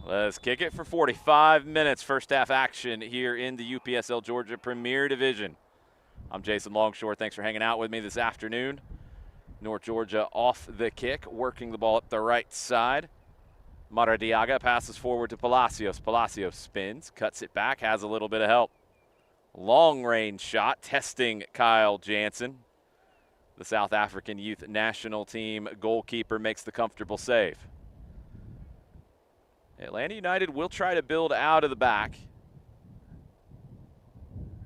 Let's kick it for 45 minutes. First half action here in the UPSL Georgia Premier Division. I'm Jason Longshore. Thanks for hanging out with me this afternoon. North Georgia off the kick, working the ball up the right side. Maradiaga passes forward to Palacios. Palacios spins, cuts it back, has a little bit of help. Long range shot, testing Kyle Jansen. The South African youth national team goalkeeper makes the comfortable save. Atlanta United will try to build out of the back.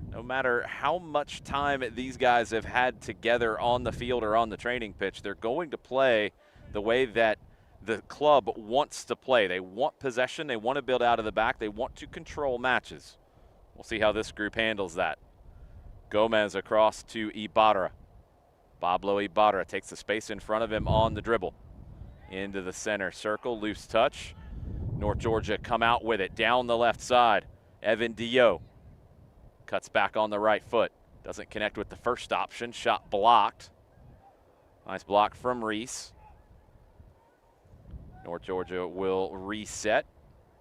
No matter how much time these guys have had together on the field or on the training pitch, they're going to play the way that the club wants to play. They want possession. They want to build out of the back. They want to control matches. We'll see how this group handles that. Gomez across to Ibarra. Pablo Ibarra takes the space in front of him on the dribble. Into the center circle, loose touch. North Georgia come out with it down the left side. Evan Dio cuts back on the right foot. Doesn't connect with the first option. Shot blocked. Nice block from Reese. North Georgia will reset.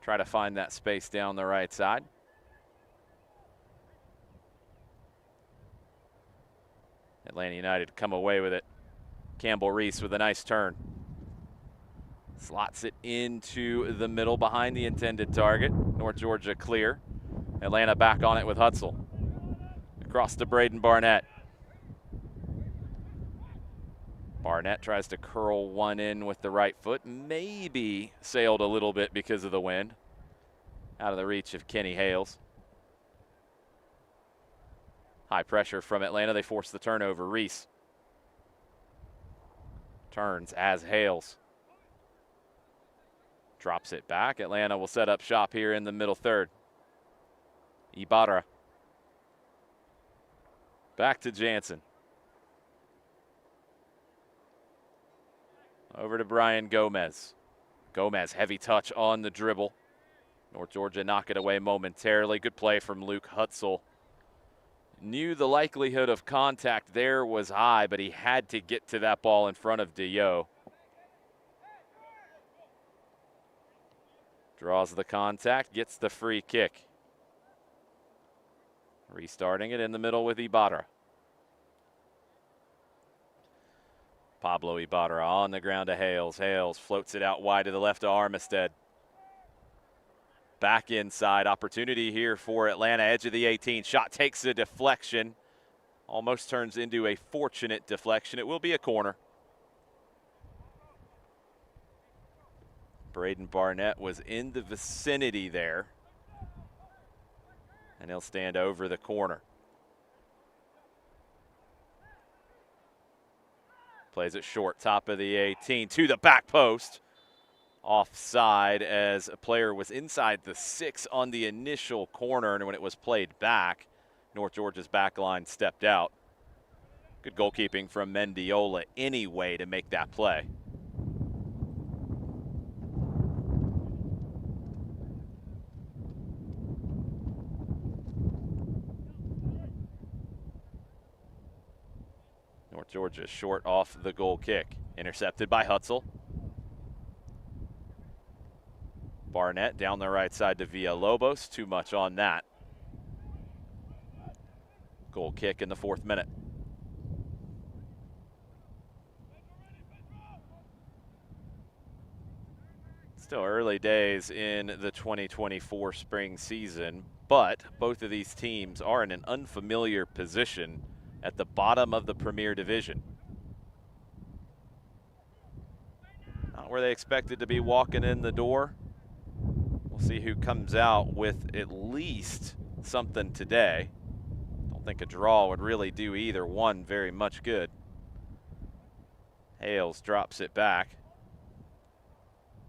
Try to find that space down the right side. Atlanta United come away with it. Campbell Reese with a nice turn. Slots it into the middle behind the intended target. North Georgia clear. Atlanta back on it with Hutzel. Across to Braden Barnett. Barnett tries to curl one in with the right foot. Maybe sailed a little bit because of the wind. Out of the reach of Kenny Hales. High pressure from Atlanta. They force the turnover. Reese turns as Hales. Drops it back. Atlanta will set up shop here in the middle third. Ibarra. Back to Jansen. Over to Brian Gomez. Gomez, heavy touch on the dribble. North Georgia knock it away momentarily. Good play from Luke Hutzel. Knew the likelihood of contact there was high, but he had to get to that ball in front of Dio. Draws the contact, gets the free kick. Restarting it in the middle with Ibarra. Pablo Ibarra on the ground to Hales. Hales floats it out wide to the left to Armistead. Back inside, opportunity here for Atlanta, edge of the 18. Shot takes a deflection. Almost turns into a fortunate deflection. It will be a corner. Braden Barnett was in the vicinity there. And he'll stand over the corner. Plays it short, top of the 18, to the back post. Offside as a player was inside the 6 on the initial corner, and when it was played back, North Georgia's back line stepped out. Good goalkeeping from Mendiola anyway to make that play. North Georgia short off the goal kick. Intercepted by Hutzel. Barnett down the right side to Villalobos. Too much on that. Goal kick in the 4th minute. Still early days in the 2024 spring season, but both of these teams are in an unfamiliar position at the bottom of the Premier Division. Not where they expected to be walking in the door. We'll see who comes out with at least something today. Don't think a draw would really do either one very much good. Hales drops it back.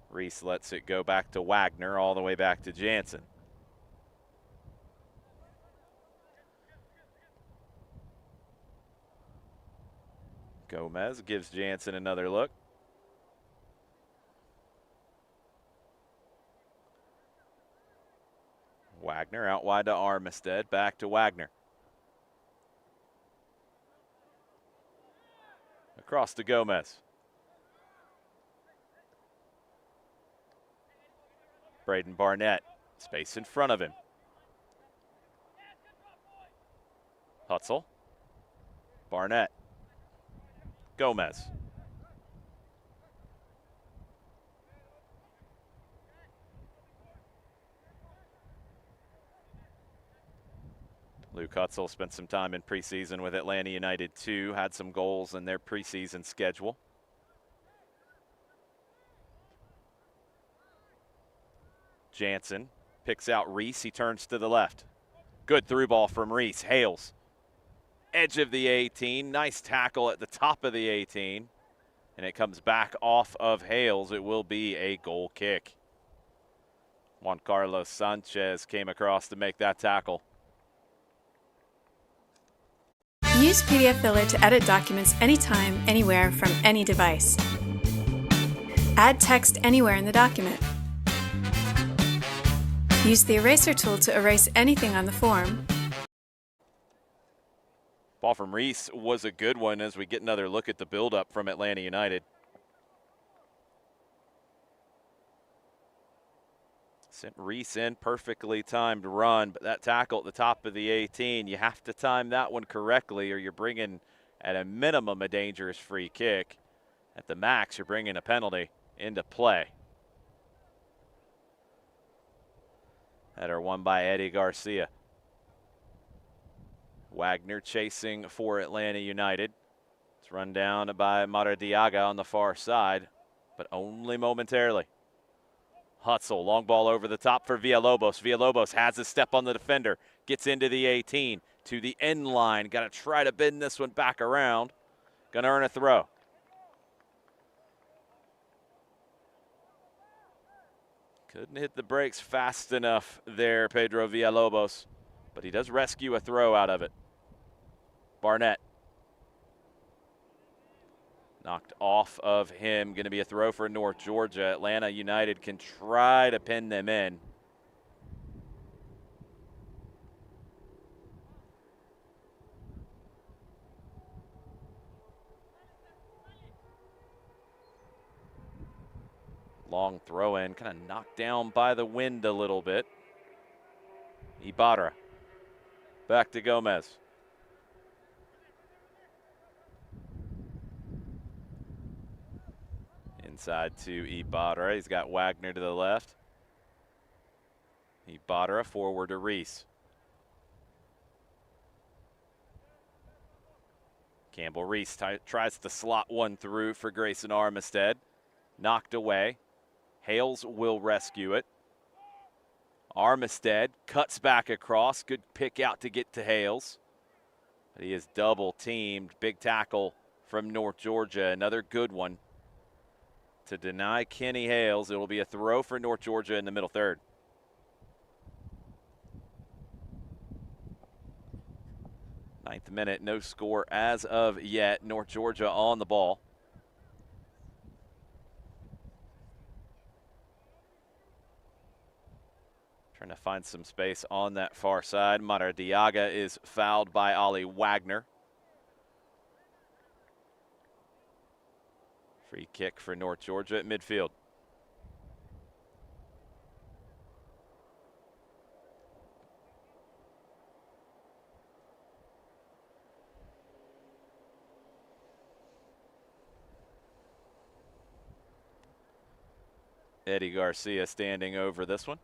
Reese lets it go back to Wagner, all the way back to Jansen. Gomez gives Jansen another look. Wagner out wide to Armistead, back to Wagner. Across to Gomez. Braden Barnett, space in front of him. Hutzel. Barnett. Gomez. Luke Hutzel spent some time in preseason with Atlanta United too, had some goals in their preseason schedule. Jansen picks out Reese, he turns to the left. Good through ball from Reese, Hales. Edge of the 18, nice tackle at the top of the 18. And it comes back off of Hales, it will be a goal kick. Juan Carlos Sanchez came across to make that tackle. Use PDF Filler to edit documents anytime, anywhere, from any device. Add text anywhere in the document. Use the eraser tool to erase anything on the form. Ball from Reese was a good one as we get another look at the buildup from Atlanta United. Sent Reese in, perfectly timed run, but that tackle at the top of the 18, you have to time that one correctly or you're bringing, at a minimum, a dangerous free kick. At the max, you're bringing a penalty into play. Header won by Eddie Garcia. Wagner chasing for Atlanta United. It's run down by Maradiaga on the far side, but only momentarily. Hutzel, long ball over the top for Villalobos. Villalobos has a step on the defender, gets into the 18, to the end line. Got to try to bend this one back around. Going to earn a throw. Couldn't hit the brakes fast enough there, Pedro Villalobos, but he does rescue a throw out of it. Barnett. Knocked off of him. Going to be a throw for North Georgia. Atlanta United can try to pin them in. Long throw in, kind of knocked down by the wind a little bit. Ibarra. Back to Gomez. Inside to Ibarra. He's got Wagner to the left. Ibarra forward to Reese. Campbell Reese tries to slot one through for Grayson Armistead. Knocked away. Hales will rescue it. Armistead cuts back across. Good pick out to get to Hales. But he is double teamed. Big tackle from North Georgia. Another good one to deny Kenny Hales. It will be a throw for North Georgia in the middle third. Ninth minute, no score as of yet. North Georgia on the ball. Trying to find some space on that far side. Maradiaga is fouled by Ollie Wagner. Free kick for North Georgia at midfield. Eddie Garcia standing over this one.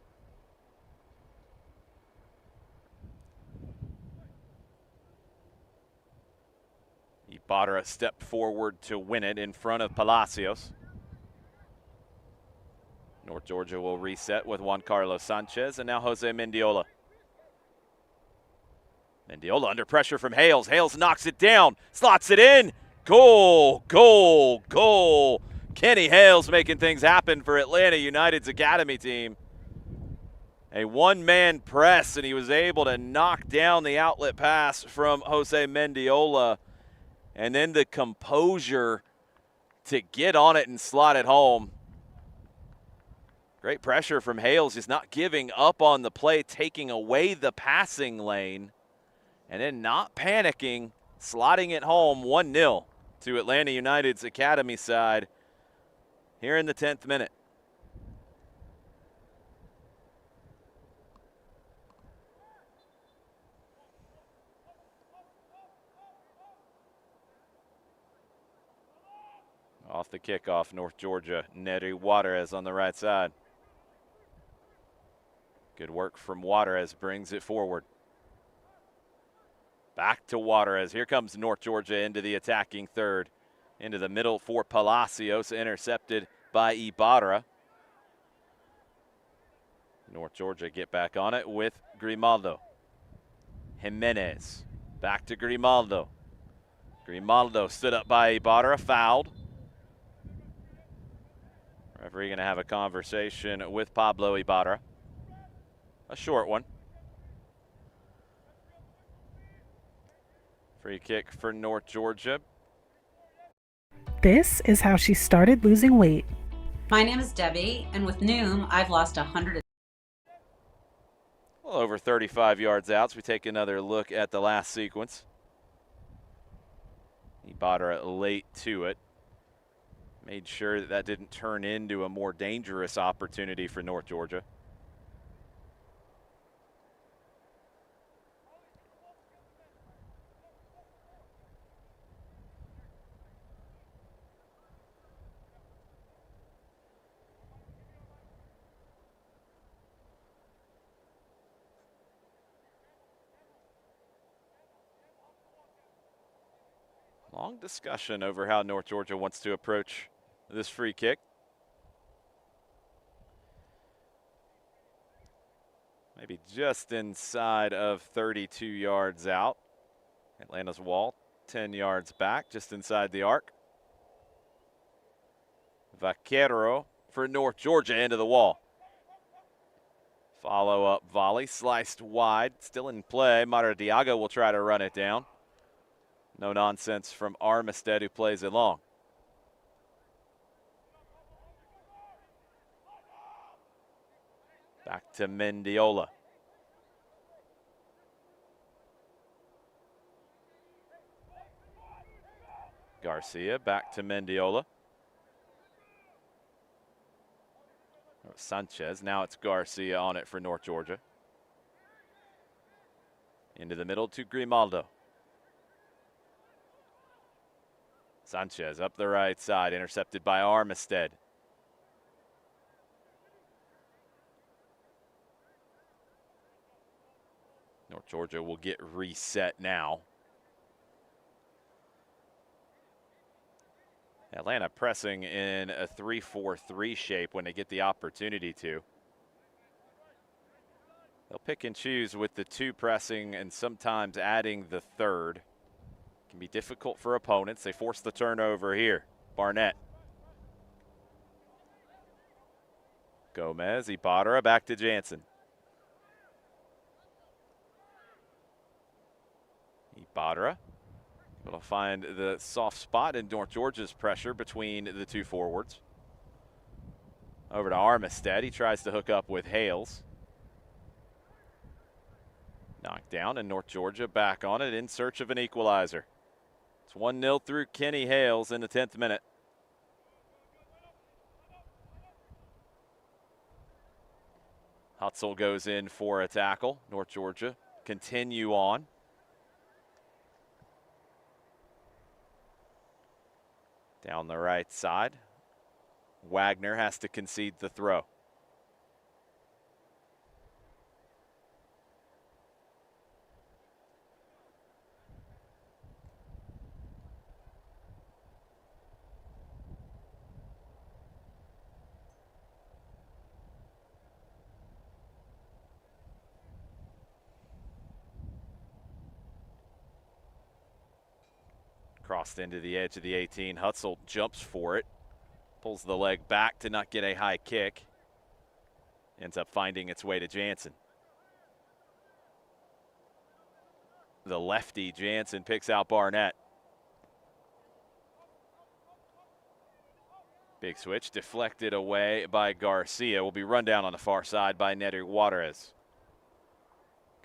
Ibarra stepped forward to win it in front of Palacios. North Georgia will reset with Juan Carlos Sanchez and now Jose Mendiola. Mendiola under pressure from Hales. Hales knocks it down, slots it in. Goal, goal, goal. Kenny Hales making things happen for Atlanta United's academy team. A one-man press, and he was able to knock down the outlet pass from Jose Mendiola. And then the composure to get on it and slot it home. Great pressure from Hales, just not giving up on the play, taking away the passing lane, and then not panicking, slotting it home 1-0 to Atlanta United's academy side here in the 10th minute. off the kickoff. North Georgia, Neri Juarez on the right side. Good work from Juarez, brings it forward. Back to Juarez. Here comes North Georgia into the attacking third. Into the middle for Palacios, intercepted by Ibarra. North Georgia get back on it with Grimaldo. Jimenez, back to Grimaldo. Grimaldo stood up by Ibarra, fouled. Referee going to have a conversation with Pablo Ibarra. A short one. Free kick for North Georgia. This is how she started losing weight. My name is Debbie, and with Noom, I've lost 100. Well, over 35 yards out, so we take another look at the last sequence. Ibarra late to it. Made sure that didn't turn into a more dangerous opportunity for North Georgia. Long discussion over how North Georgia wants to approach this free kick. Maybe just inside of 32 yards out. Atlanta's wall, 10 yards back, just inside the arc. Vaquero for North Georgia into the wall. Follow-up volley, sliced wide, still in play. Maradiaga will try to run it down. No nonsense from Armistead, who plays it long. Back to Mendiola. Garcia back to Mendiola. Sanchez, now it's Garcia on it for North Georgia. Into the middle to Grimaldo. Sanchez up the right side, intercepted by Armistead. North Georgia will get reset now. Atlanta pressing in a 3-4-3 shape when they get the opportunity to. They'll pick and choose with the two pressing and sometimes adding the third. Can be difficult for opponents. They force the turnover here. Barnett. Gomez, Ibarra, back to Jansen. Ibarra able to find the soft spot in North Georgia's pressure between the two forwards. Over to Armistead. He tries to hook up with Hales. Knocked down, and North Georgia back on it in search of an equalizer. It's 1-0 through Kenny Hales in the 10th minute. Hutzel goes in for a tackle. North Georgia continue on. Down the right side. Wagner has to concede the throw. Crossed into the edge of the 18. Hutzel jumps for it. Pulls the leg back to not get a high kick. Ends up finding its way to Jansen. The lefty, Jansen, picks out Barnett. Big switch, deflected away by Garcia. Will be run down on the far side by Neri Juarez.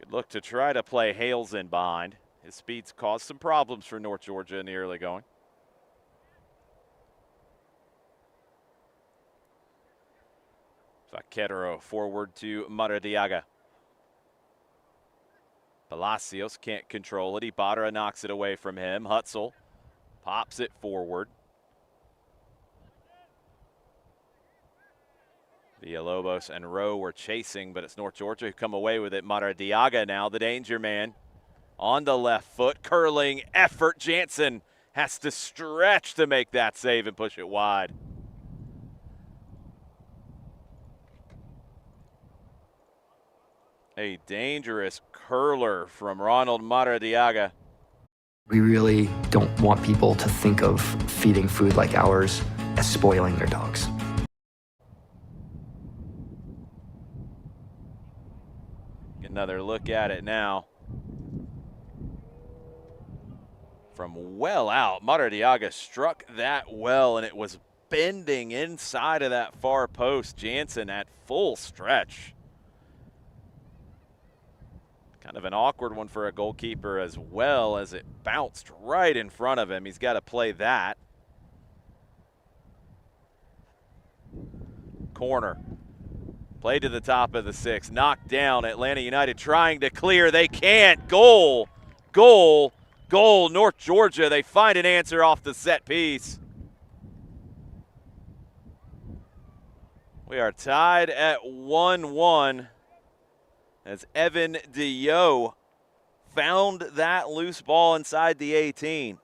Good look to try to play Hales in behind. His speeds caused some problems for North Georgia in the early going. Vaquero forward to Maradiaga. Palacios can't control it. Ibarra knocks it away from him. Hutzel pops it forward. Villalobos and Rowe were chasing, but it's North Georgia who come away with it. Maradiaga now, the danger man. On the left foot, curling effort. Jansen has to stretch to make that save and push it wide. A dangerous curler from Ronald Maradiaga. We really don't want people to think of feeding food like ours as spoiling their dogs. Another look at it now. From well out, Maradiaga struck that well, and it was bending inside of that far post. Jansen at full stretch. Kind of an awkward one for a goalkeeper as well, as it bounced right in front of him. He's got to play that. Corner. Play to the top of the 6. Knocked down. Atlanta United trying to clear. They can't. Goal. Goal. Goal. North Georgia. They find an answer off the set piece. We are tied at 1-1 as Evan Dio found that loose ball inside the 18.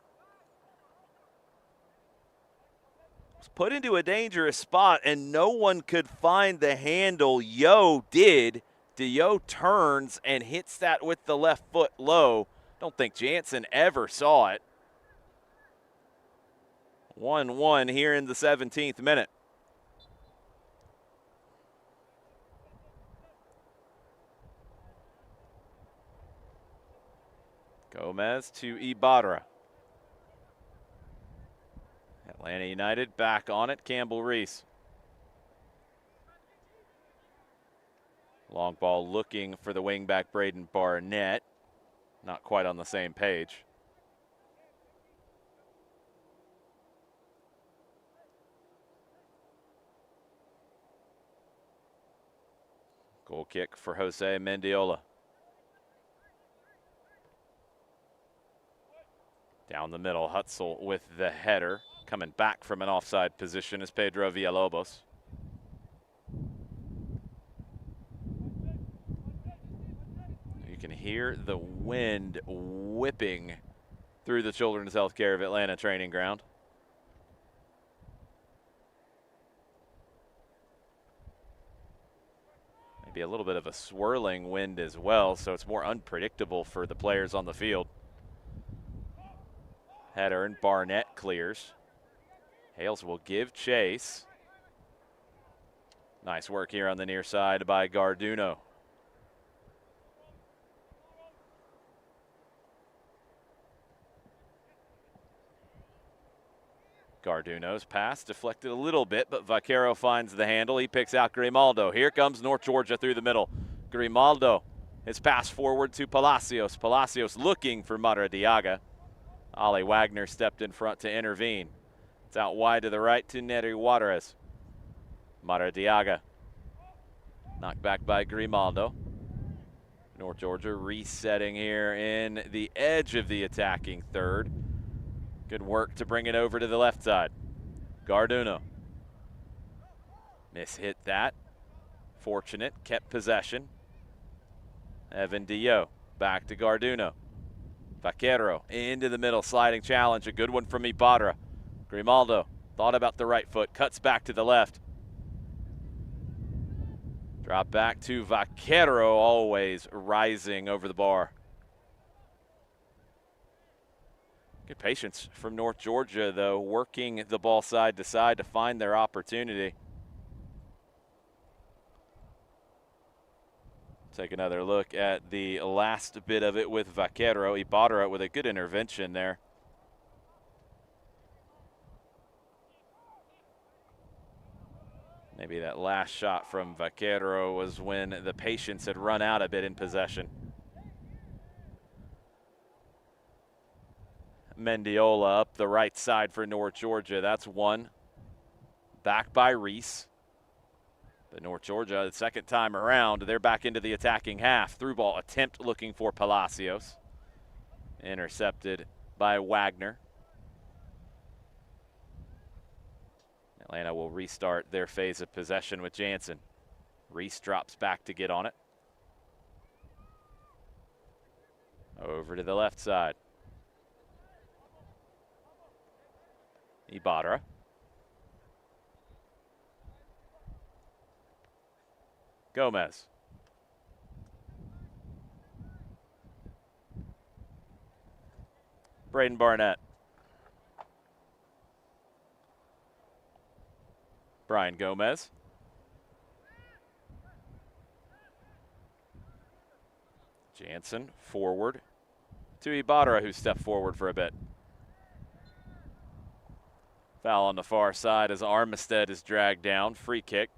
Put into a dangerous spot, and no one could find the handle. Yo did. Dio turns and hits that with the left foot low. Don't think Jansen ever saw it. 1-1 here in the 17th minute. Gomez to Ibarra. Atlanta United back on it. Campbell Reese. Long ball looking for the wingback Braden Barnett. Not quite on the same page. Goal kick for Jose Mendiola. Down the middle, Hutzel with the header. Coming back from an offside position is Pedro Villalobos. You can hear the wind whipping through the Children's Healthcare of Atlanta training ground. Maybe a little bit of a swirling wind as well, so it's more unpredictable for the players on the field. Header and Barnett clears. Hales will give chase. Nice work here on the near side by Garduno. Garduno's pass deflected a little bit, but Vaquero finds the handle. He picks out Grimaldo. Here comes North Georgia through the middle. Grimaldo, his pass forward to Palacios. Palacios looking for Maradiaga. Ali Wagner stepped in front to intervene. It's out wide to the right to Neri Juarez. Maradiaga. Knocked back by Grimaldo. North Georgia resetting here in the edge of the attacking third. Good work to bring it over to the left side. Garduno. Mishit that. Fortunate, kept possession. Evan Dio back to Garduno. Vaquero into the middle, sliding challenge. A good one from Ibarra. Grimaldo thought about the right foot, cuts back to the left. Drop back to Vaquero, always rising over the bar. Good patience from North Georgia, though, working the ball side to side to find their opportunity. Take another look at the last bit of it with Vaquero. Ibarra with a good intervention there. Maybe that last shot from Vaquero was when the patience had run out a bit in possession. Mendiola up the right side for North Georgia. That's one. Back by Reese. But North Georgia, the second time around, they're back into the attacking half. Through ball attempt looking for Palacios. Intercepted by Wagner. Atlanta will restart their phase of possession with Jansen. Reese drops back to get on it. Over to the left side. Ibarra. Gomez. Braden Barnett. Brian Gomez. Jansen forward to Ibarra, who stepped forward for a bit. Foul on the far side as Armistead is dragged down. Free kick.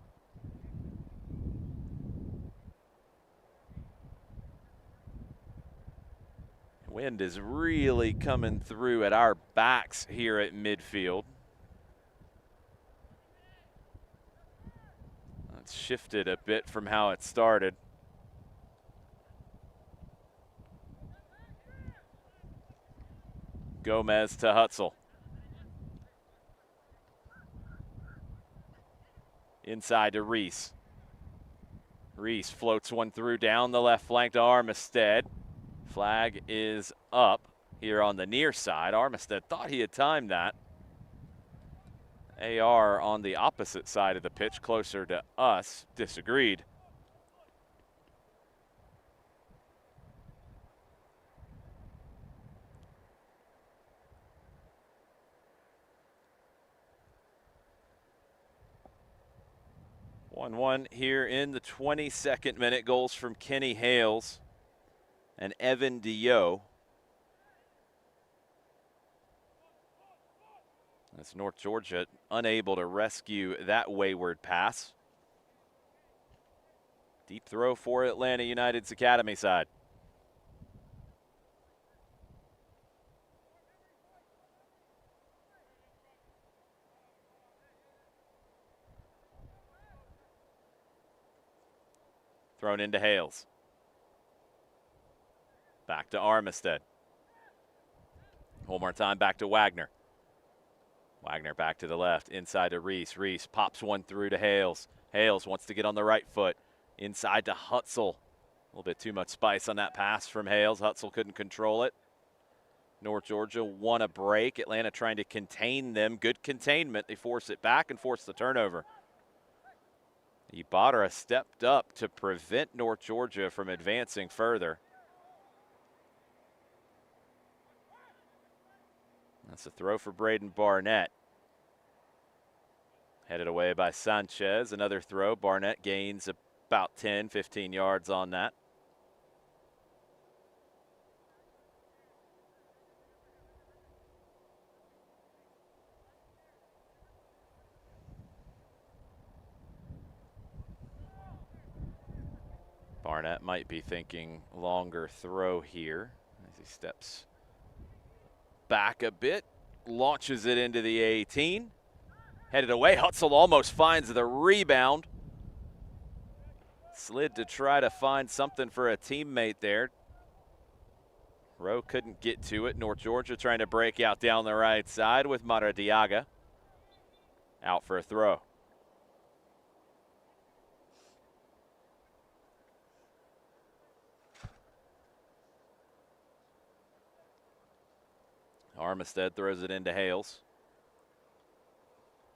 Wind is really coming through at our backs here at midfield. It's shifted a bit from how it started. Gomez to Hutzel. Inside to Reese. Reese floats one through down the left flank to Armistead. Flag is up here on the near side. Armistead thought he had timed that. AR on the opposite side of the pitch, closer to us, disagreed. One here in the 22nd minute. Goals from Kenny Hales and Evan Dio. That's North Georgia unable to rescue that wayward pass. Deep throw for Atlanta United's academy side. Thrown into Hales. Back to Armistead. One more time back to Wagner. Wagner back to the left, inside to Reese. Reese pops one through to Hales. Hales wants to get on the right foot. Inside to Hutzel. A little bit too much spice on that pass from Hales. Hutzel couldn't control it. North Georgia won a break. Atlanta trying to contain them. Good containment. They force it back and force the turnover. Ibarra stepped up to prevent North Georgia from advancing further. That's a throw for Braden Barnett. Headed away by Sanchez. Another throw. Barnett gains about 10, 15 yards on that. Barnett might be thinking longer throw here as he steps back a bit, launches it into the 18. Headed away, Hutzel almost finds the rebound. Slid to try to find something for a teammate there. Rowe couldn't get to it. North Georgia trying to break out down the right side with Maradiaga. Out for a throw. Armistead throws it into Hales.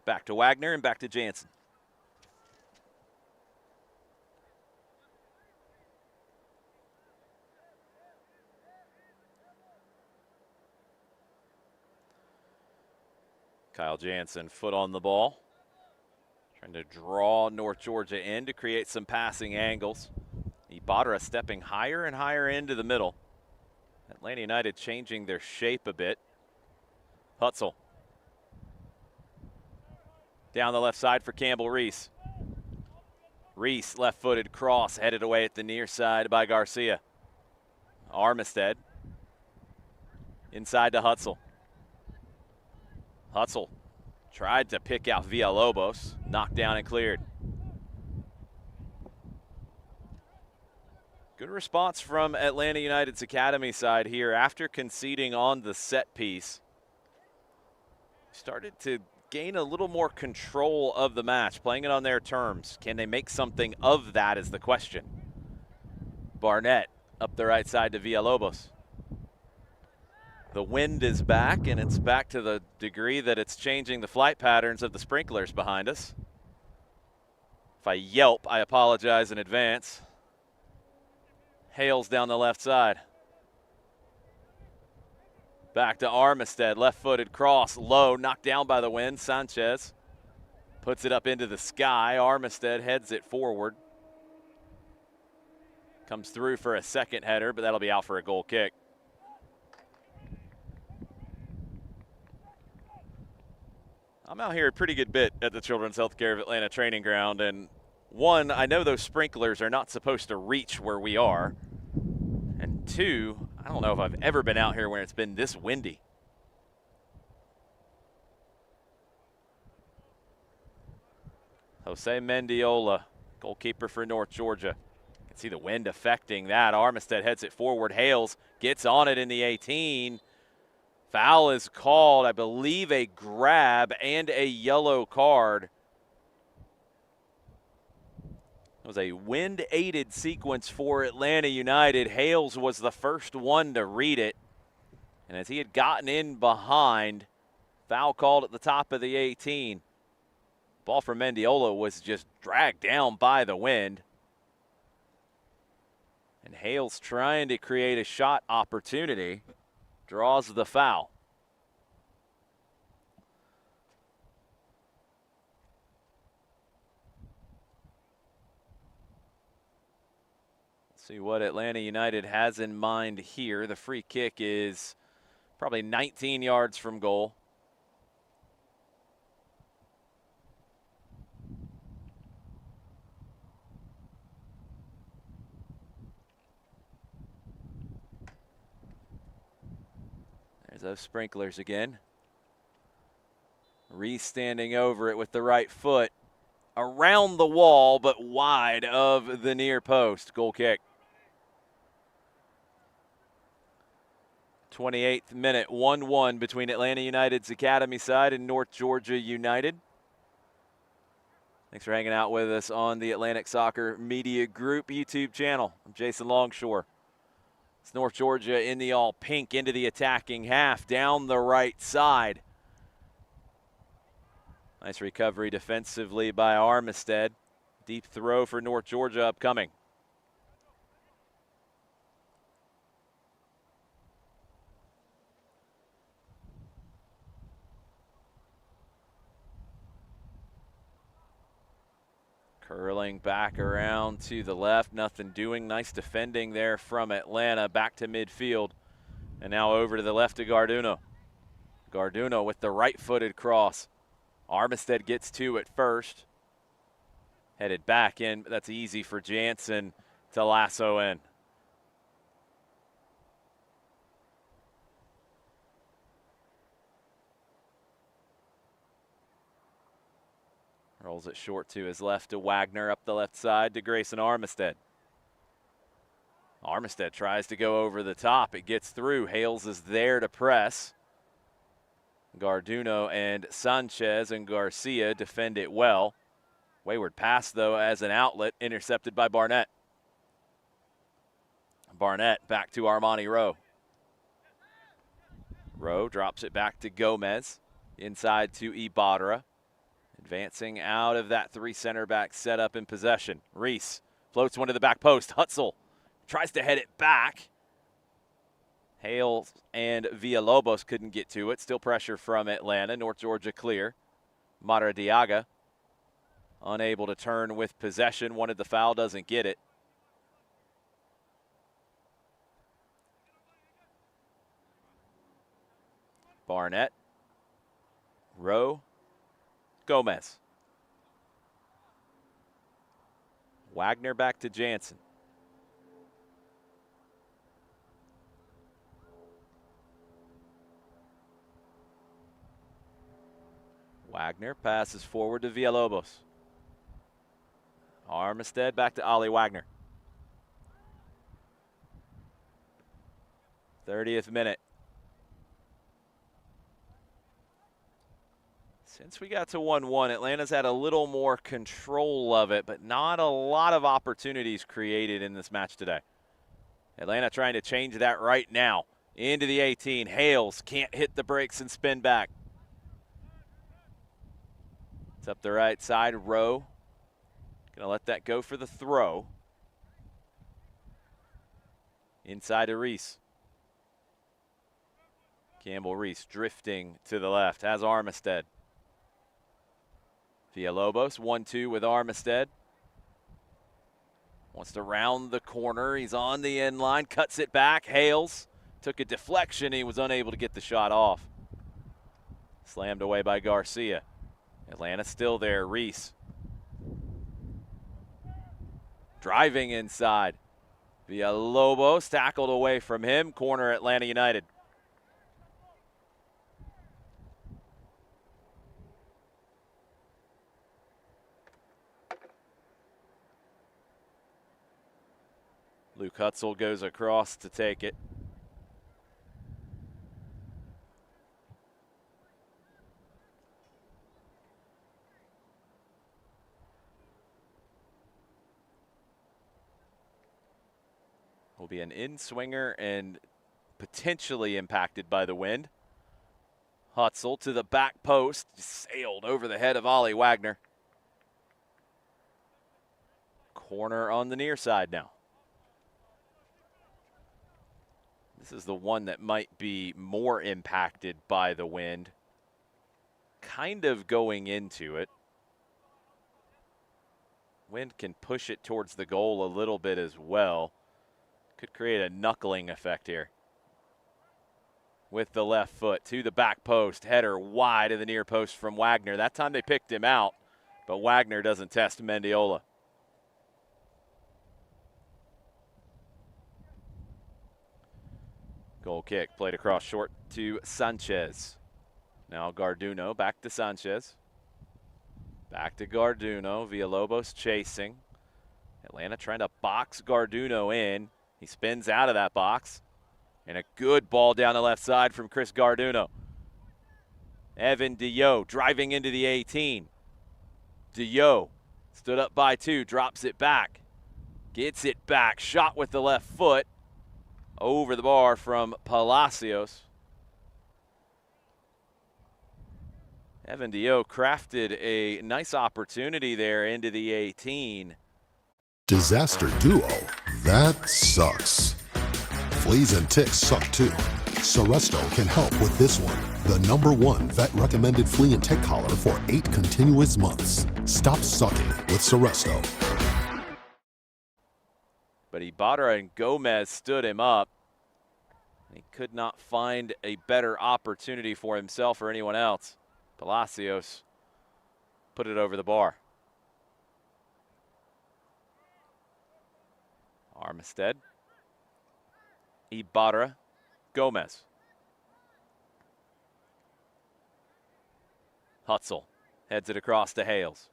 Back to Wagner and back to Jansen. Kyle Jansen, foot on the ball. Trying to draw North Georgia in to create some passing angles. Ibarra stepping higher and higher into the middle. Atlanta United changing their shape a bit. Hutzel. Down the left side for Campbell Reese. Reese, left-footed cross, headed away at the near side by Garcia. Armistead. Inside to Hutzel. Hutzel tried to pick out Villalobos. Knocked down and cleared. Good response from Atlanta United's academy side here after conceding on the set piece. Started to gain a little more control of the match, playing it on their terms. Can they make something of that is the question. Barnett up the right side to Villalobos. The wind is back, and it's back to the degree that it's changing the flight patterns of the sprinklers behind us. If I yelp, I apologize in advance. Hales down the left side. Back to Armistead, left-footed cross, low, knocked down by the wind. Sanchez puts it up into the sky. Armistead heads it forward. Comes through for a second header, but that'll be out for a goal kick. I'm out here a pretty good bit at the Children's Healthcare of Atlanta training ground, and one, I know those sprinklers are not supposed to reach where we are, and two, I don't know if I've ever been out here where it's been this windy. Jose Mendiola, goalkeeper for North Georgia. You can see the wind affecting that. Armistead heads it forward. Hales gets on it in the 18. Foul is called, I believe a grab and a yellow card. It was a wind-aided sequence for Atlanta United. Hales was the first one to read it. And as he had gotten in behind, foul called at the top of the 18. Ball from Mendiola was just dragged down by the wind. And Hales trying to create a shot opportunity. Draws the foul. Let's see what Atlanta United has in mind here. The free kick is probably 19 yards from goal. There's those sprinklers again. Reese standing over it with the right foot. Around the wall, but wide of the near post. Goal kick. 28th minute, 1-1 between Atlanta United's Academy side and North Georgia United. Thanks for hanging out with us on the Atlantic Soccer Media Group YouTube channel. I'm Jason Longshore. It's North Georgia in the all pink into the attacking half, down the right side. Nice recovery defensively by Armistead. Deep throw for North Georgia upcoming. Curling back around to the left, nothing doing. Nice defending there from Atlanta. Back to midfield. And now over to the left to Garduno. Garduno with the right-footed cross. Armistead gets to it first. Headed back in, but that's easy for Jansen to lasso in. Rolls it short to his left to Wagner, up the left side to Grayson Armistead. Armistead tries to go over the top. It gets through. Hales is there to press. Garduno and Sanchez and Garcia defend it well. Wayward pass, though, as an outlet, intercepted by Barnett. Barnett back to Armani Rowe. Rowe drops it back to Gomez. Inside to Ibarra. Advancing out of that three center back setup in possession. Reese floats one to the back post. Hutzel tries to head it back. Hales and Villalobos couldn't get to it. Still pressure from Atlanta. North Georgia clear. Maradiaga unable to turn with possession. Wanted the foul, doesn't get it. Barnett. Rowe. Gomez. Wagner back to Jansen. Wagner passes forward to Villalobos. Armistead back to Ollie Wagner. 30th minute. Since we got to 1-1, Atlanta's had a little more control of it, but not a lot of opportunities created in this match today. Atlanta trying to change that right now. Into the 18. Hales can't hit the brakes and spin back. It's up the right side. Rowe going to let that go for the throw. Inside to Reese. Campbell-Reese drifting to the left. Has Armistead. Villalobos 1-2 with Armistead. Wants to round the corner. He's on the end line. Cuts it back. Hales took a deflection. He was unable to get the shot off. Slammed away by Garcia. Atlanta still there. Reese. Driving inside. Villalobos tackled away from him. Corner Atlanta United. Luke Hutzel goes across to take it. Will be an in-swinger and potentially impacted by the wind. Hutzel to the back post, sailed over the head of Ollie Wagner. Corner on the near side now. This is the one that might be more impacted by the wind. Kind of going into it. Wind can push it towards the goal a little bit as well. Could create a knuckling effect here. With the left foot to the back post. Header wide of the near post from Wagner. That time they picked him out, but Wagner doesn't test Mendiola. Goal kick played across short to Sanchez. Now Garduno back to Sanchez. Back to Garduno. Villalobos chasing. Atlanta trying to box Garduno in. He spins out of that box. And a good ball down the left side from Chris Garduno. Evan Diot driving into the 18. Diot stood up by 2, drops it back. Gets it back, shot with the left foot. Over the bar from Palacios. Evan Diot crafted a nice opportunity there into the 18. Disaster duo, that sucks. Fleas and ticks suck too. Seresto can help with this one. The #1 vet-recommended flea and tick collar for 8 continuous months. Stop sucking with Seresto. But Ibarra and Gomez stood him up. He could not find a better opportunity for himself or anyone else. Palacios put it over the bar. Armistead. Ibarra. Gomez. Hutzel heads it across to Hales.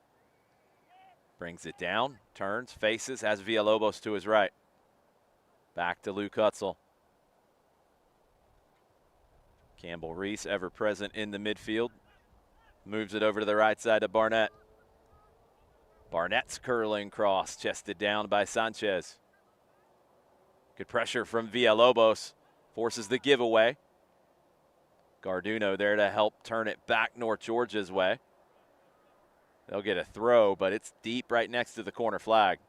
Brings it down, turns, faces, has Villalobos to his right. Back to Luke Hutzel. Campbell-Reese, ever present in the midfield. Moves it over to the right side to Barnett. Barnett's curling cross, chested down by Sanchez. Good pressure from Villalobos, forces the giveaway. Garduno there to help turn it back North Georgia's way. They'll get a throw, but it's deep right next to the corner flag.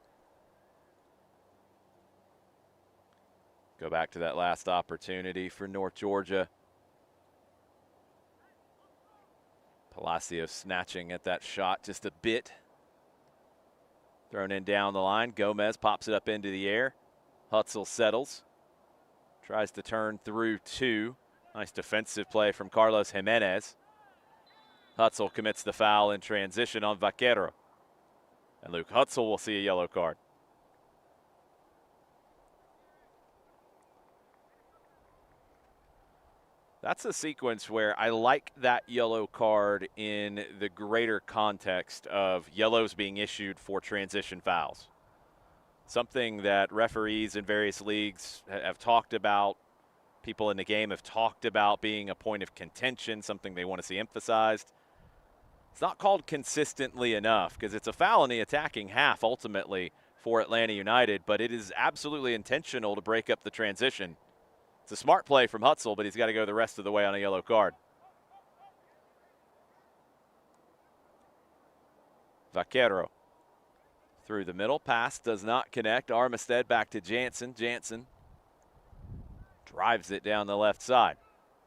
Go back to that last opportunity for North Georgia. Palacios snatching at that shot just a bit. Thrown in down the line. Gomez pops it up into the air. Hutzel settles. Tries to turn through 2. Nice defensive play from Carlos Jimenez. Hutzel commits the foul in transition on Vaquero. And Luke Hutzel will see a yellow card. That's a sequence where I like that yellow card in the greater context of yellows being issued for transition fouls. Something that referees in various leagues have talked about, people in the game have talked about being a point of contention, something they want to see emphasized. It's not called consistently enough because it's a foul in the attacking half ultimately for Atlanta United, but it is absolutely intentional to break up the transition. It's a smart play from Hutzel, but he's got to go the rest of the way on a yellow card. Vaquero through the middle. Pass does not connect. Armistead back to Jansen. Jansen drives it down the left side.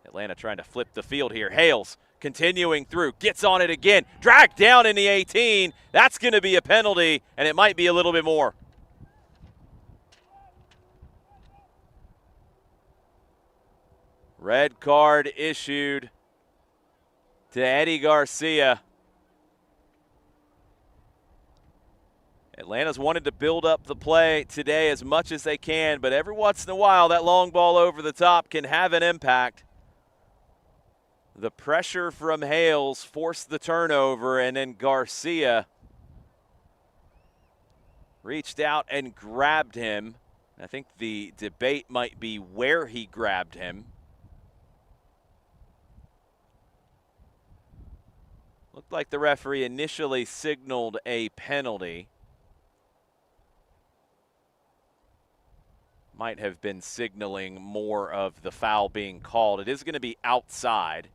Atlanta trying to flip the field here. Hales continuing through. Gets on it again. Dragged down in the 18. That's going to be a penalty, and it might be a little bit more. Red card issued to Eddie Garcia. Atlanta's wanted to build up the play today as much as they can, but every once in a while that long ball over the top can have an impact. The pressure from Hales forced the turnover, and then Garcia reached out and grabbed him. I think the debate might be where he grabbed him. Looked like the referee initially signaled a penalty. Might have been signaling more of the foul being called. It is going to be outside.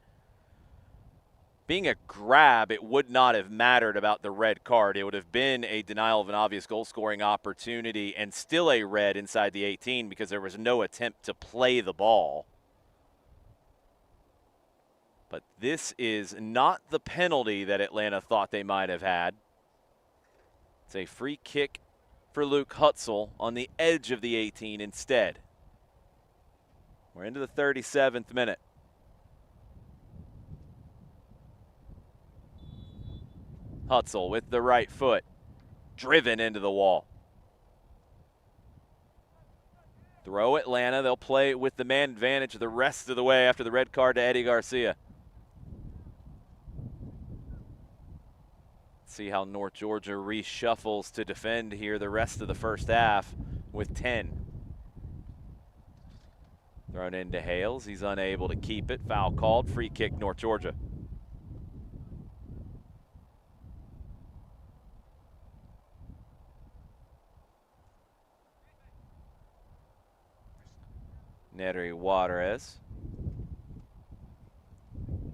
Being a grab, it would not have mattered about the red card. It would have been a denial of an obvious goal-scoring opportunity and still a red inside the 18 because there was no attempt to play the ball. But this is not the penalty that Atlanta thought they might have had. It's a free kick for Luke Hutzel on the edge of the 18 instead. We're into the 37th minute. Hutzel with the right foot, driven into the wall. Throw Atlanta. They'll play with the man advantage the rest of the way after the red card to Eddie Garcia. See how North Georgia reshuffles to defend here the rest of the first half with 10. Thrown into Hales. He's unable to keep it. Foul called. Free kick, North Georgia. Nery Juarez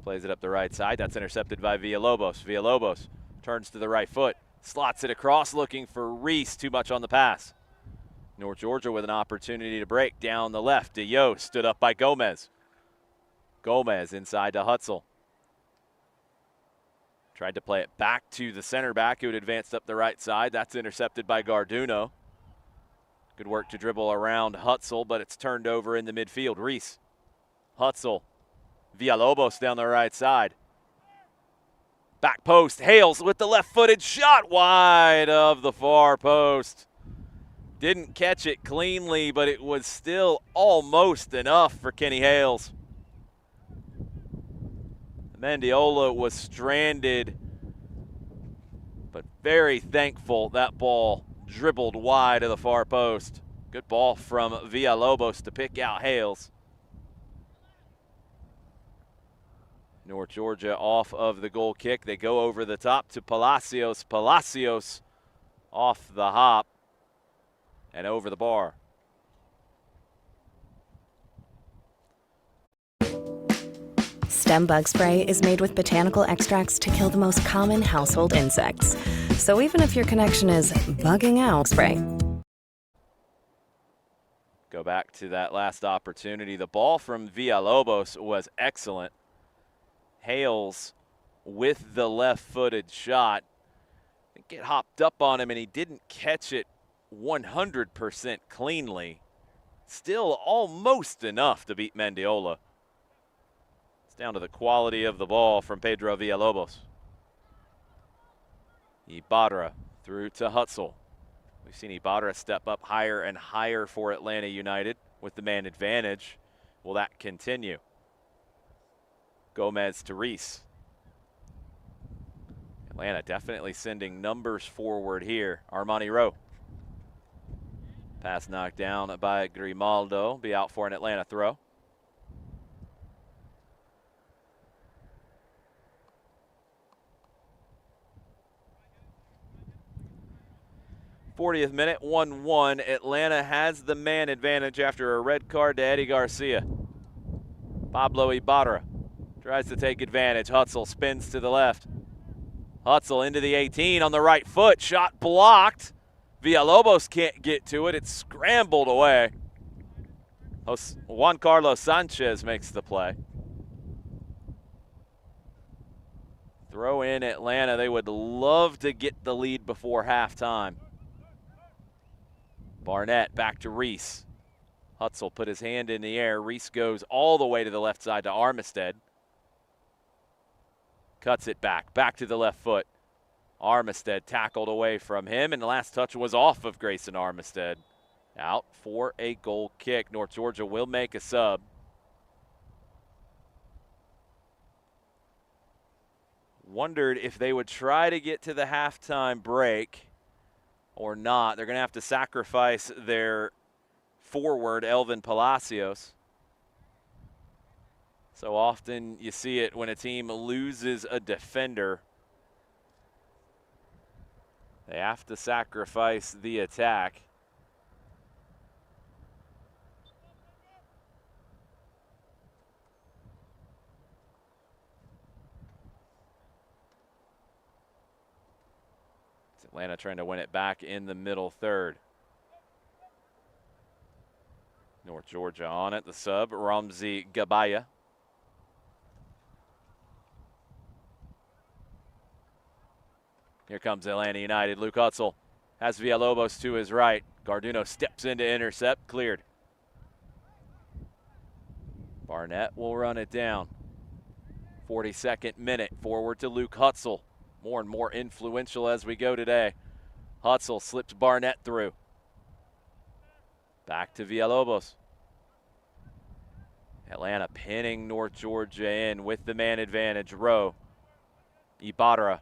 plays it up the right side. That's intercepted by Villalobos. Villalobos turns to the right foot, slots it across, looking for Reese. Too much on the pass. North Georgia with an opportunity to break down the left. Diyo stood up by Gomez. Gomez inside to Hutzel. Tried to play it back to the center back who had advanced up the right side. That's intercepted by Garduno. Good work to dribble around Hutzel, but it's turned over in the midfield. Reese, Hutzel, Villalobos down the right side. Back post, Hales with the left-footed shot wide of the far post. Didn't catch it cleanly, but it was still almost enough for Kenny Hales. Mendiola was stranded, but very thankful that ball dribbled wide of the far post. Good ball from Villalobos to pick out Hales. North Georgia off of the goal kick. They go over the top to Palacios. Palacios off the hop and over the bar. Stem bug spray is made with botanical extracts to kill the most common household insects. So even if your connection is bugging out, spray. Go back to that last opportunity. The ball from Villalobos was excellent. Hales with the left-footed shot. I think it hopped up on him and he didn't catch it 100% cleanly. Still almost enough to beat Mendiola. It's down to the quality of the ball from Pedro Villalobos. Ibarra through to Hutzel. We've seen Ibarra step up higher and higher for Atlanta United with the man advantage. Will that continue? Gomez to Reese. Atlanta definitely sending numbers forward here. Armani Rowe. Pass knocked down by Grimaldo. Be out for an Atlanta throw. 40th minute, 1-1. Atlanta has the man advantage after a red card to Eddie Garcia. Pablo Ibarra tries to take advantage. Hutzel spins to the left. Hutzel into the 18 on the right foot. Shot blocked. Villalobos can't get to it. It's scrambled away. Juan Carlos Sanchez makes the play. Throw in Atlanta. They would love to get the lead before halftime. Barnett back to Reese. Hutzel put his hand in the air. Reese goes all the way to the left side to Armistead. Cuts it back to the left foot. Armistead tackled away from him, and the last touch was off of Grayson Armistead. Out for a goal kick. North Georgia will make a sub. Wondered if they would try to get to the halftime break or not. They're going to have to sacrifice their forward, Elvin Palacios. So often you see it when a team loses a defender. They have to sacrifice the attack. It's Atlanta trying to win it back in the middle third. North Georgia on it, the sub, Ramzi Gabaya. Here comes Atlanta United. Luke Hutzel has Villalobos to his right. Garduno steps in to intercept, cleared. Barnett will run it down. 42nd minute, forward to Luke Hutzel. More and more influential as we go today. Hutzel slips Barnett through. Back to Villalobos. Atlanta pinning North Georgia in with the man advantage. Rowe, Ibarra,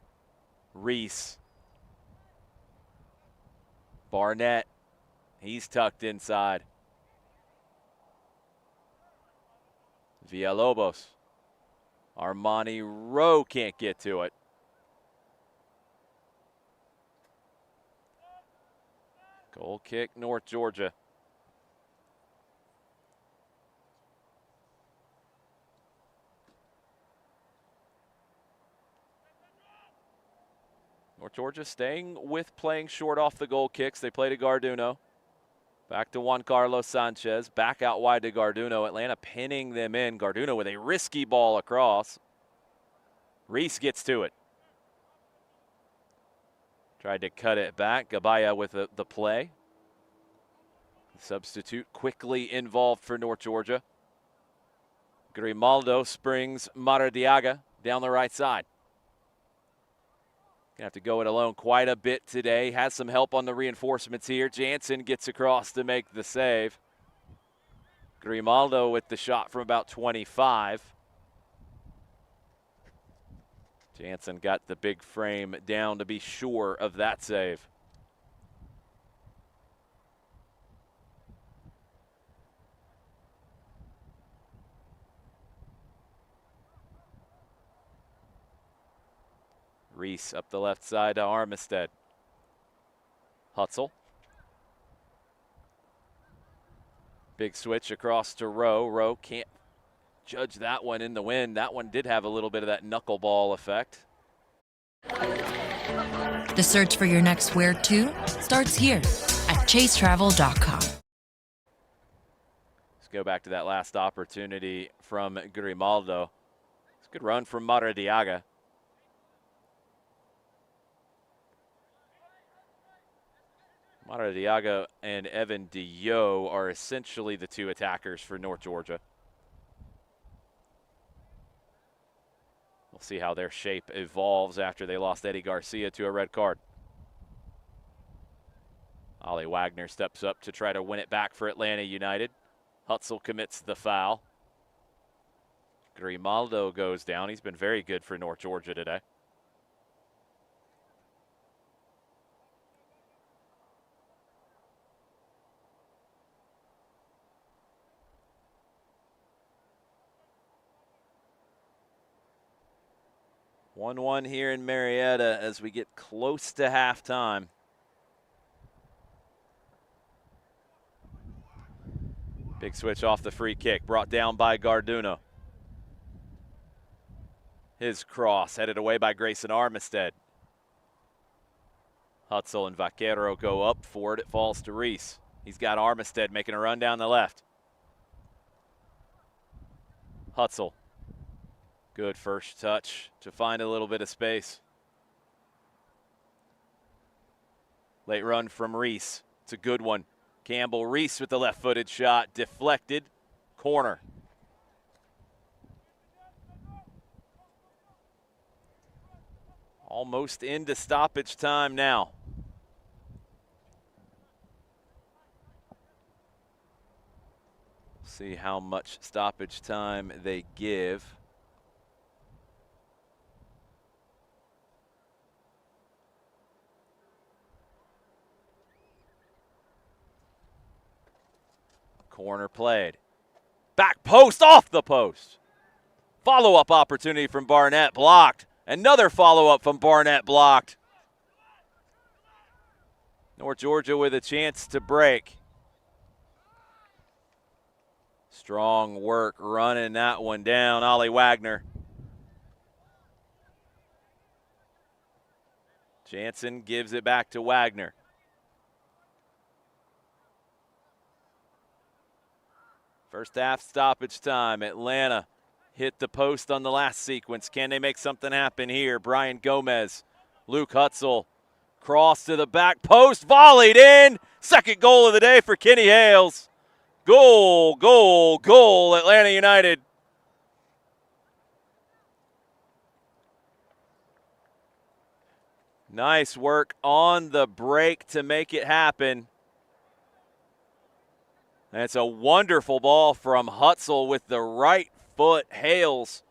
Reese, Barnett, he's tucked inside. Villalobos, Armani Rowe can't get to it. Goal kick, North Georgia. North Georgia staying with playing short off the goal kicks. They play to Garduno. Back to Juan Carlos Sanchez. Back out wide to Garduno. Atlanta pinning them in. Garduno with a risky ball across. Reese gets to it. Tried to cut it back. Gabaya with the play. Substitute quickly involved for North Georgia. Grimaldo springs Maradiaga down the right side. Gonna have to go it alone quite a bit today. Has some help on the reinforcements here. Jansen gets across to make the save. Grimaldo with the shot from about 25. Jansen got the big frame down to be sure of that save. Reese up the left side to Armistead. Hutzel. Big switch across to Rowe. Rowe can't judge that one in the wind. That one did have a little bit of that knuckleball effect. The search for your next where to starts here at chasetravel.com. Let's go back to that last opportunity from Grimaldo. It's a good run from Maradiaga. Maradiaga and Evan Dio are essentially the two attackers for North Georgia. We'll see how their shape evolves after they lost Eddie Garcia to a red card. Ollie Wagner steps up to try to win it back for Atlanta United. Hutzel commits the foul. Grimaldo goes down. He's been very good for North Georgia today. One-one here in Marietta as we get close to halftime. Big switch off the free kick, brought down by Garduno. His cross headed away by Grayson Armistead. Hutzel and Vaquero go up for it. It falls to Reese. He's got Armistead making a run down the left. Hutzel. Good first touch to find a little bit of space. Late run from Reese. It's a good one. Campbell Reese with the left-footed shot. Deflected. Corner. Almost into stoppage time now. See how much stoppage time they give. Corner played. Back post, off the post. Follow-up opportunity from Barnett, blocked. Another follow-up from Barnett, blocked. North Georgia with a chance to break. Strong work running that one down, Ollie Wagner. Jansen gives it back to Wagner. First half stoppage time. Atlanta hit the post on the last sequence. Can they make something happen here? Brian Gomez, Luke Hutzel, cross to the back post, volleyed in. Second goal of the day for Kenny Hales. Goal, goal, goal, Atlanta United. Nice work on the break to make it happen. That's a wonderful ball from Hutzel with the right foot. Hales,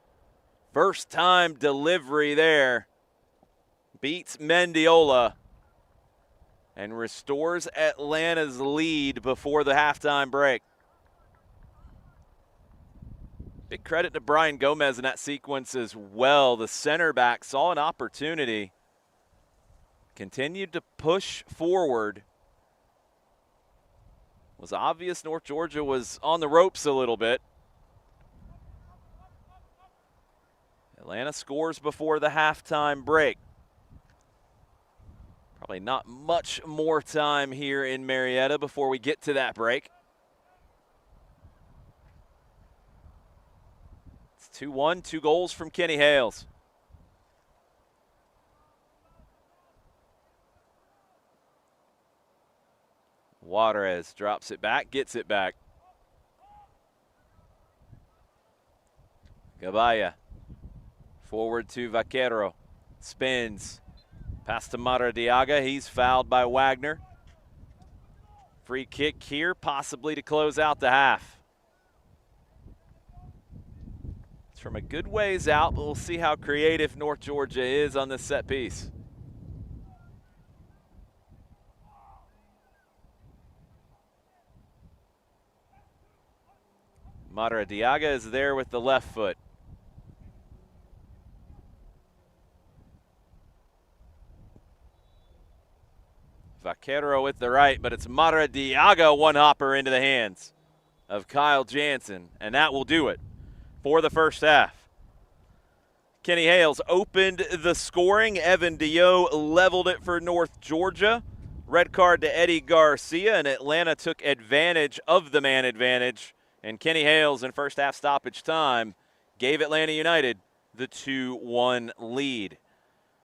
first time delivery there. Beats Mendiola and restores Atlanta's lead before the halftime break. Big credit to Brian Gomez in that sequence as well. The center back saw an opportunity, continued to push forward. Was obvious North Georgia was on the ropes a little bit. Atlanta scores before the halftime break. Probably not much more time here in Marietta before we get to that break. It's 2-1, 2 goals from Kenny Hales. Juarez drops it back, gets it back. Gabaya. Forward to Vaquero. Spins. Pass to Maradiaga. He's fouled by Wagner. Free kick here, possibly to close out the half. It's from a good ways out, but we'll see how creative North Georgia is on this set piece. Maradiaga is there with the left foot. Vaquero with the right, but it's Maradiaga one-hopper into the hands of Kyle Jansen, and that will do it for the first half. Kenny Hales opened the scoring. Evan Dio leveled it for North Georgia. Red card to Eddie Garcia, and Atlanta took advantage of the man advantage. And Kenny Hales in first half stoppage time gave Atlanta United the 2-1 lead.